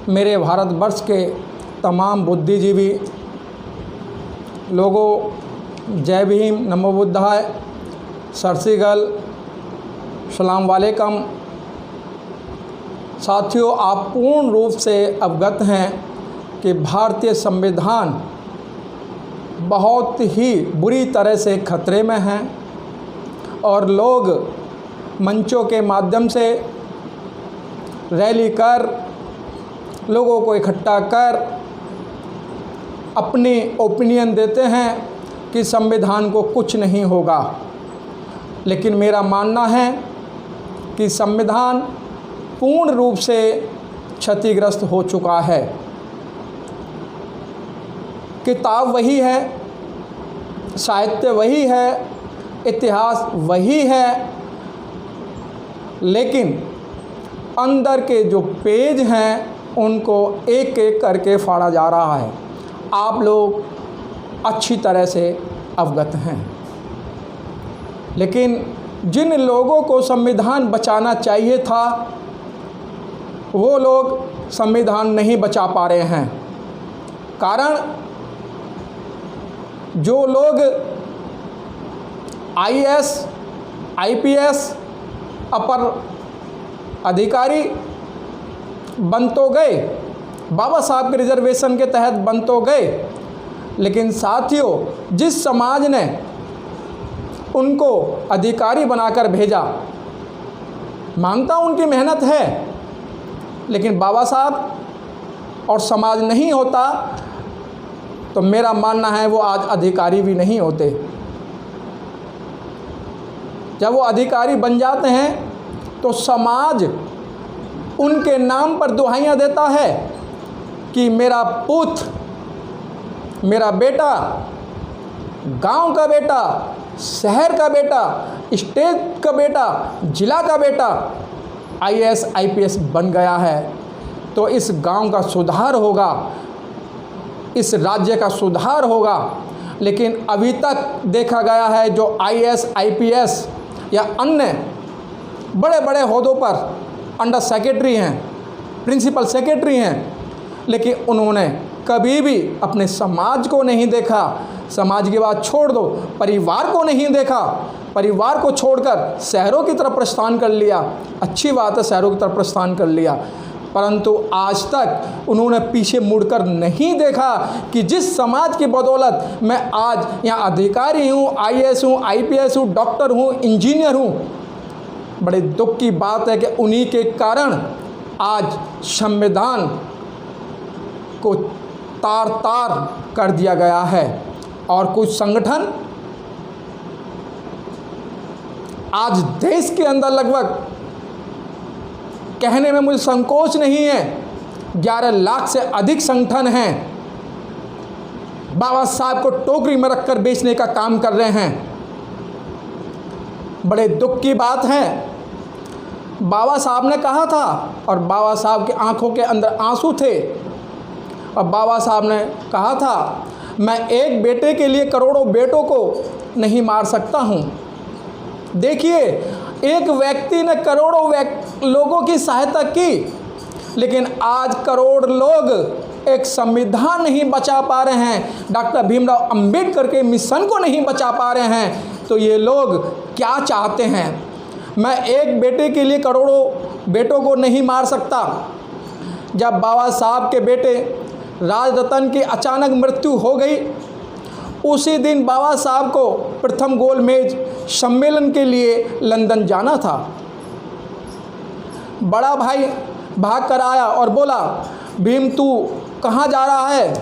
मेरे भारतवर्ष के तमाम बुद्धिजीवी लोगों, जय भीम, नमो बुद्धाय, सरसीगल, सलाम वालेकुम। साथियों, आप पूर्ण रूप से अवगत हैं कि भारतीय संविधान बहुत ही बुरी तरह से खतरे में है और लोग मंचों के माध्यम से रैली कर, लोगों को इकट्ठा कर अपनी ओपिनियन देते हैं कि संविधान को कुछ नहीं होगा। लेकिन मेरा मानना है कि संविधान पूर्ण रूप से क्षतिग्रस्त हो चुका है। किताब वही है, साहित्य वही है, इतिहास वही है, लेकिन अंदर के जो पेज हैं उनको एक एक करके फाड़ा जा रहा है। आप लोग अच्छी तरह से अवगत हैं। लेकिन जिन लोगों को संविधान बचाना चाहिए था वो लोग संविधान नहीं बचा पा रहे हैं। कारण जो लोग IAS, IPS अपर अधिकारी बन तो गए, बाबा साहब के रिजर्वेशन के तहत बन तो गए, लेकिन साथियों जिस समाज ने उनको अधिकारी बनाकर भेजा, मानता हूं उनकी मेहनत है, लेकिन बाबा साहब और समाज नहीं होता तो मेरा मानना है वो आज अधिकारी भी नहीं होते। जब वो अधिकारी बन जाते हैं तो समाज उनके नाम पर दुहाइयाँ देता है कि मेरा पुत्र, मेरा बेटा, गांव का बेटा, शहर का बेटा, स्टेट का बेटा, जिला का बेटा IAS, IPS बन गया है तो इस गांव का सुधार होगा, इस राज्य का सुधार होगा। लेकिन अभी तक देखा गया है जो IAS, IPS या अन्य बड़े बड़े ओहदों पर अंडर सेक्रेटरी हैं, प्रिंसिपल सेक्रेटरी हैं, लेकिन उन्होंने कभी भी अपने समाज को नहीं देखा। समाज की बात छोड़ दो, परिवार को नहीं देखा। परिवार को छोड़कर शहरों की तरफ प्रस्थान कर लिया। अच्छी बात है, शहरों की तरफ प्रस्थान कर लिया, परंतु आज तक उन्होंने पीछे मुड़कर नहीं देखा कि जिस समाज की बदौलत मैं आज यहाँ अधिकारी हूँ, IAS हूँ, IPS हूँ, डॉक्टर हूँ, इंजीनियर हूँ। बड़े दुख की बात है कि उन्हीं के कारण आज संविधान को तार तार कर दिया गया है। और कुछ संगठन आज देश के अंदर लगभग, कहने में मुझे संकोच नहीं है, 11 लाख से अधिक संगठन हैं, बाबा साहब को टोकरी में रखकर बेचने का काम कर रहे हैं। बड़े दुख की बात है, बाबा साहब ने कहा था और बाबा साहब की आंखों के अंदर आंसू थे और बाबा साहब ने कहा था मैं एक बेटे के लिए करोड़ों बेटों को नहीं मार सकता हूं। देखिए, एक व्यक्ति ने करोड़ों लोगों की सहायता की, लेकिन आज करोड़ लोग एक संविधान नहीं बचा पा रहे हैं, डॉक्टर भीमराव अंबेडकर के मिशन को नहीं बचा पा रहे हैं। तो ये लोग क्या चाहते हैं? मैं एक बेटे के लिए करोड़ों बेटों को नहीं मार सकता। जब बाबा साहब के बेटे राज रतन की अचानक मृत्यु हो गई, उसी दिन बाबा साहब को प्रथम गोलमेज सम्मेलन के लिए लंदन जाना था। बड़ा भाई भाग कर आया और बोला, भीम तू कहाँ जा रहा है?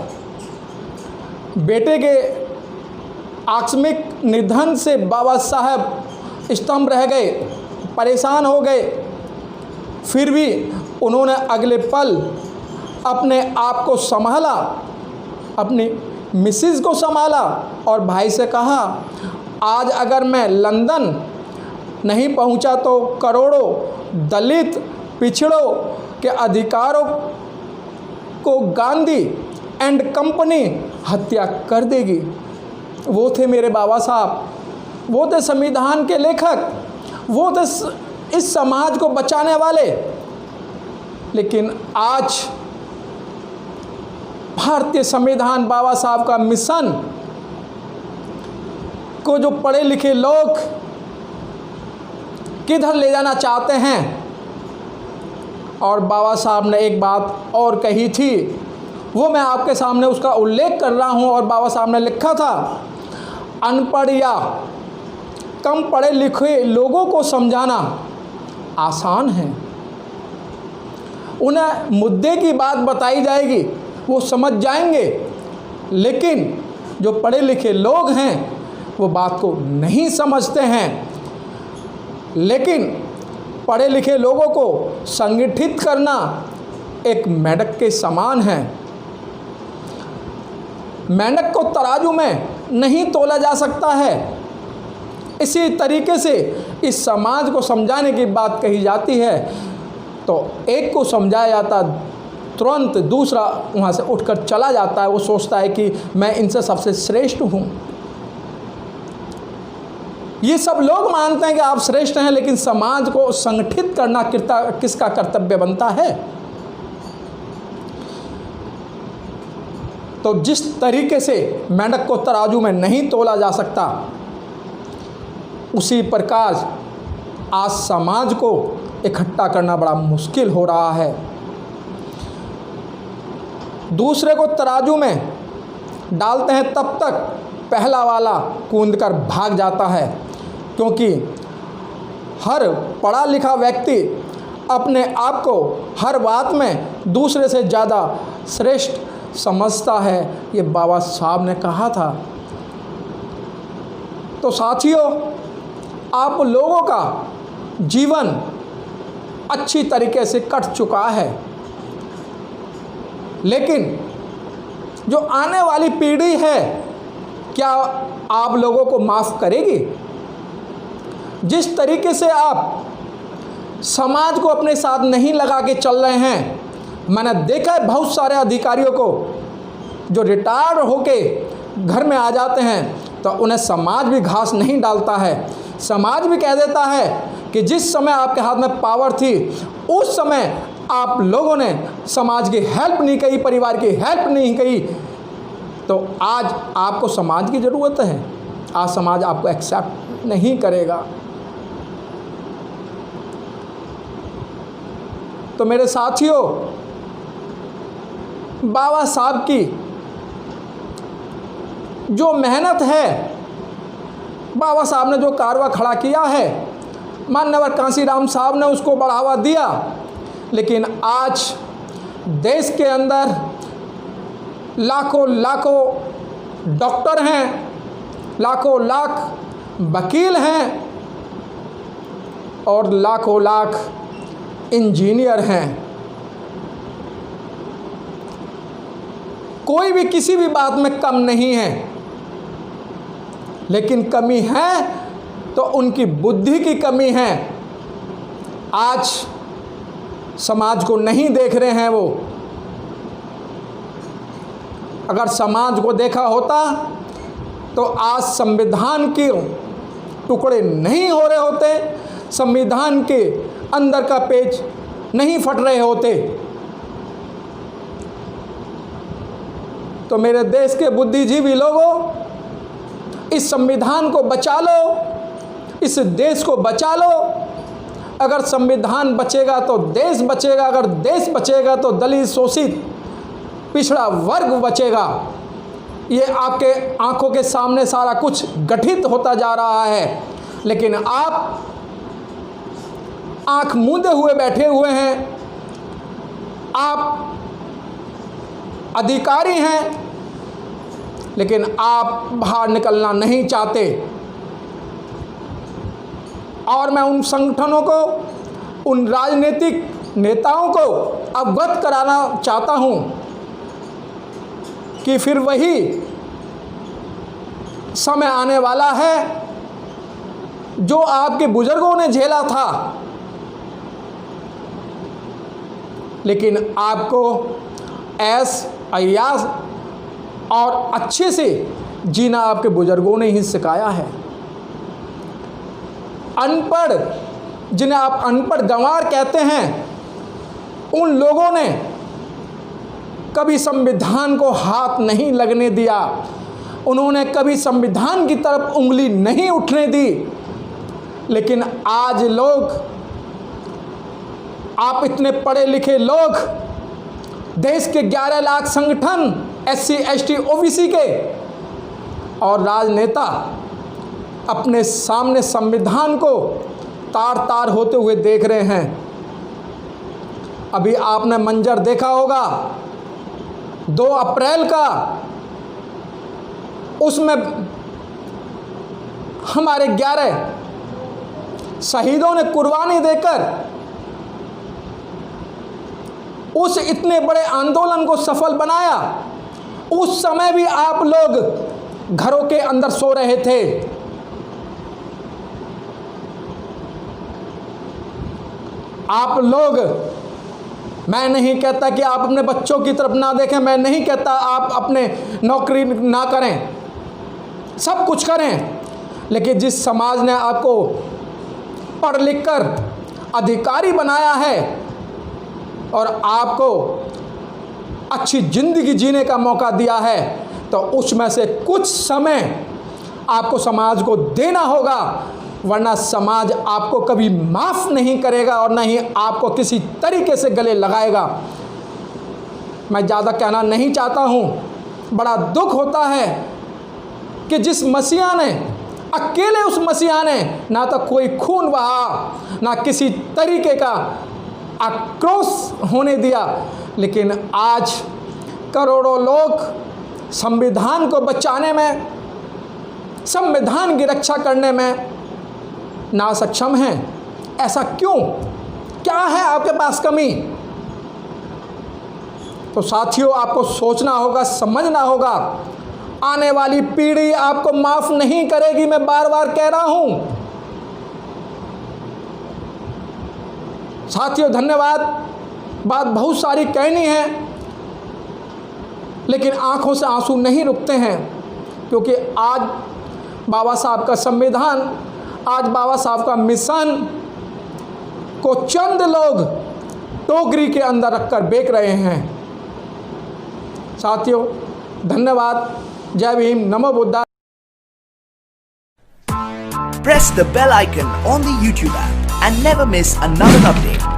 बेटे के आकस्मिक निधन से बाबा साहब स्तंभ रह गए, परेशान हो गए। फिर भी उन्होंने अगले पल अपने आप को संभाला, अपनी मिसेज को संभाला और भाई से कहा, आज अगर मैं लंदन नहीं पहुंचा तो करोड़ों दलित पिछड़ों के अधिकारों को गांधी एंड कंपनी हत्या कर देगी। वो थे मेरे बाबा साहब, वो थे संविधान के लेखक, वो थे इस समाज को बचाने वाले। लेकिन आज भारतीय संविधान बाबा साहब का मिशन को जो पढ़े लिखे लोग किधर ले जाना चाहते हैं। और बाबा साहब ने एक बात और कही थी, वो मैं आपके सामने उसका उल्लेख कर रहा हूँ। और बाबा साहब ने लिखा था, अनपढ़ या कम पढ़े लिखे लोगों को समझाना आसान है। उन्हें मुद्दे की बात बताई जाएगी, वो समझ जाएंगे, लेकिन जो पढ़े लिखे लोग हैं वो बात को नहीं समझते हैं। लेकिन पढ़े लिखे लोगों को संगठित करना एक मेंढक के समान है। मेंढक को तराजू में नहीं तोला जा सकता है। इसी तरीके से इस समाज को समझाने की बात कही जाती है तो एक को समझाया जाता, तुरंत दूसरा वहाँ से उठकर चला जाता है। वो सोचता है कि मैं इनसे सबसे श्रेष्ठ हूँ। ये सब लोग मानते हैं कि आप श्रेष्ठ हैं, लेकिन समाज को संगठित करना किसका कर्तव्य बनता है। तो जिस तरीके से मेंढक को तराजू में नहीं तोला जा सकता, उसी प्रकार आज समाज को इकट्ठा करना बड़ा मुश्किल हो रहा है। दूसरे को तराजू में डालते हैं तब तक पहला वाला कूदकर भाग जाता है, क्योंकि हर पढ़ा लिखा व्यक्ति अपने आप को हर बात में दूसरे से ज़्यादा श्रेष्ठ समझता है। ये बाबा साहब ने कहा था। तो साथियों, आप लोगों का जीवन अच्छी तरीके से कट चुका है, लेकिन जो आने वाली पीढ़ी है, क्या आप लोगों को माफ़ करेगी? जिस तरीके से आप समाज को अपने साथ नहीं लगा के चल रहे हैं, मैंने देखा है बहुत सारे अधिकारियों को जो रिटायर होके घर में आ जाते हैं तो उन्हें समाज भी घास नहीं डालता है। समाज भी कह देता है कि जिस समय आपके हाथ में पावर थी उस समय आप लोगों ने समाज की हेल्प नहीं की, परिवार की हेल्प नहीं की, तो आज आपको समाज की ज़रूरत है। आज समाज आपको एक्सेप्ट नहीं करेगा। तो मेरे साथियों, बाबा साहब की जो मेहनत है, बाबा साहब ने जो कारवा खड़ा किया है, माननीय कांशीराम साहब ने उसको बढ़ावा दिया, लेकिन आज देश के अंदर लाखों लाखों डॉक्टर हैं, लाखों लाख वकील हैं और लाखों लाख इंजीनियर हैं। कोई भी किसी भी बात में कम नहीं है, लेकिन कमी है तो उनकी बुद्धि की कमी है। आज समाज को नहीं देख रहे हैं वो। अगर समाज को देखा होता तो आज संविधान के टुकड़े नहीं हो रहे होते, संविधान के अंदर का पेज नहीं फट रहे होते। तो मेरे देश के बुद्धिजीवी लोगों, इस संविधान को बचा लो, इस देश को बचा लो। अगर संविधान बचेगा तो देश बचेगा, अगर देश बचेगा तो दलित, शोषित, पिछड़ा वर्ग बचेगा। ये आपके आंखों के सामने सारा कुछ गठित होता जा रहा है, लेकिन आप आंख मूंदे हुए बैठे हुए हैं। आप अधिकारी हैं, लेकिन आप बाहर निकलना नहीं चाहते। और मैं उन संगठनों को, उन राजनीतिक नेताओं को अवगत कराना चाहता हूं कि फिर वही समय आने वाला है जो आपके बुजुर्गों ने झेला था, लेकिन आपको ऐश अय्याश और अच्छे से जीना आपके बुजुर्गों ने ही सिखाया है। अनपढ़, जिन्हें आप अनपढ़ गंवार कहते हैं, उन लोगों ने कभी संविधान को हाथ नहीं लगने दिया, उन्होंने कभी संविधान की तरफ उंगली नहीं उठने दी। लेकिन आज लोग, आप इतने पढ़े लिखे लोग, देश के 11 लाख संगठन SC ST OBC के और राजनेता अपने सामने संविधान को तार तार होते हुए देख रहे हैं। अभी आपने मंजर देखा होगा 2 अप्रैल का, उसमें हमारे 11 शहीदों ने कुर्बानी देकर उस इतने बड़े आंदोलन को सफल बनाया। उस समय भी आप लोग घरों के अंदर सो रहे थे। आप लोग, मैं नहीं कहता कि आप अपने बच्चों की तरफ ना देखें, मैं नहीं कहता आप अपने नौकरी ना करें, सब कुछ करें, लेकिन जिस समाज ने आपको पढ़ लिख कर अधिकारी बनाया है और आपको अच्छी ज़िंदगी जीने का मौका दिया है, तो उसमें से कुछ समय आपको समाज को देना होगा, वरना समाज आपको कभी माफ़ नहीं करेगा और न ही आपको किसी तरीके से गले लगाएगा। मैं ज़्यादा कहना नहीं चाहता हूँ। बड़ा दुख होता है कि जिस मसीहा ने, अकेले उस मसीहा ने ना तो कोई खून बहा, ना किसी तरीके का आक्रोश होने दिया, लेकिन आज करोड़ों लोग संविधान को बचाने में, संविधान की रक्षा करने में ना सक्षम हैं। ऐसा क्यों? क्या है आपके पास कमी? तो साथियों, आपको सोचना होगा, समझना होगा। आने वाली पीढ़ी आपको माफ नहीं करेगी, मैं बार बार कह रहा हूं। साथियों, धन्यवाद। बात बहुत सारी कहनी है, लेकिन आंखों से आंसू नहीं रुकते हैं, क्योंकि आज बाबा साहब का संविधान, आज बाबा साहब का मिशन को चंद लोग टोकरी के अंदर रखकर बेच रहे हैं। साथियों, धन्यवाद। जय भीम, नमो बुद्धाय। Press the bell icon on the YouTube app and never miss another update.